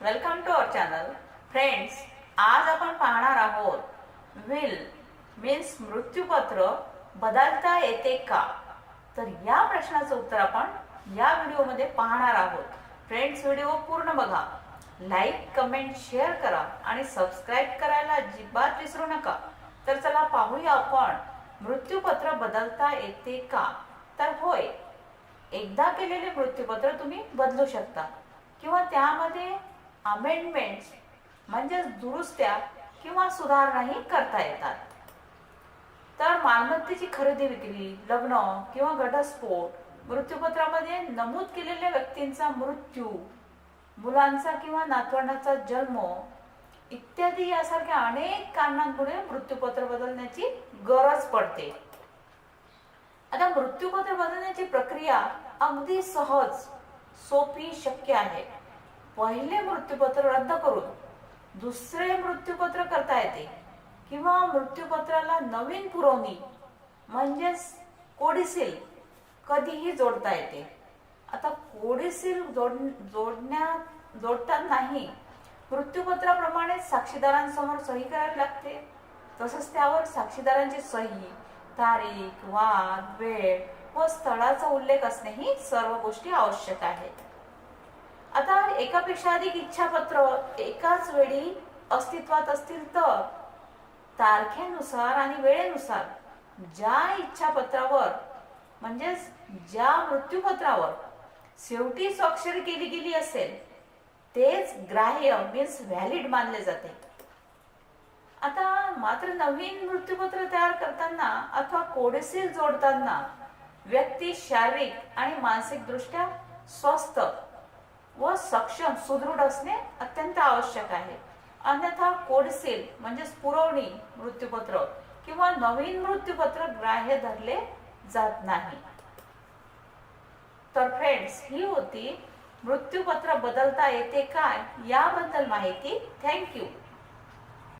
Welcome to our channel. Friends, आज आपण पाहणार आहोत विल मीन्स मृत्यूपत्र बदलता येते का. तर या प्रश्नाचं उत्तर आपण या व्हिडिओमध्ये पाहणार आहोत. फ्रेंड्स, व्हिडिओ पूर्ण बघा, लाईक कमेंट शेअर करा आणि सबस्क्राईब करायला अजिबात विसरू नका. तर चला पाहूया आपण मृत्यूपत्र बदलता येते का. तर होय, एकदा केलेले मृत्यूपत्र तुम्ही बदलू शकता किंवा त्यामध्ये अमेंडमेंट्स म्हणजे दुरुस्त्या किंवा सुधारणाही करता येतात. तर मालमत्तेची खरेदी विक्री, लग्न किंवा घटस्फोट, मृत्यूपत्रामध्ये नमूद केलेल्या व्यक्तींचा मृत्यू, मुलांचा किंवा नातवंडाचा जन्म इत्यादी यासारख्या अनेक कारणांमुळे मृत्यूपत्र बदलण्याची गरज पडते. आता मृत्यूपत्र बदलण्याची प्रक्रिया अगदी सहज, सोपी, शक्य आहे. पहिले मृत्यूपत्र रद्द करून दुसरे मृत्यूपत्र करता येते किंवा मृत्यूपत्राला नवीन पुरवणी म्हणजेच कोडिसील कधीही जोडता येते. आता कोडिसील जोडतानाही मृत्यूपत्राप्रमाणे साक्षीदारांसमोर सही करावी लागते. तसंच त्यावर साक्षीदारांची सही, तारीख, वाद, वेळ व स्थळाचा उल्लेख असणे ही सर्व गोष्टी आवश्यक आहेत. आता एकापेक्षा अधिक इच्छापत्र एकाच वेळी अस्तित्वात असतील तर तारखेनुसार आणि वेळेनुसार ज्या इच्छापत्रावर म्हणजेच ज्या मृत्यूपत्रावर शेवटी स्वाक्षरी केली गेली असेल तेच ग्राह्य मीन्स व्हॅलिड मानले जाते. आता मात्र नवीन मृत्यूपत्र तयार करताना अथवा कोडिसील जोडताना व्यक्ती शारीरिक आणि मानसिक दृष्ट्या स्वस्थ व सक्षम, सुदृढ असणे अत्यंत आवश्यक आहे. अन्यथा कोडिसील म्हणजेच पुरवणी मृत्यूपत्र किंवा नवीन मृत्यूपत्र ग्राह्य धरले जात नाही. तर फ्रेंड्स, ही होती मृत्यूपत्र बदलता येते काय याबद्दल माहिती. थँक्यू.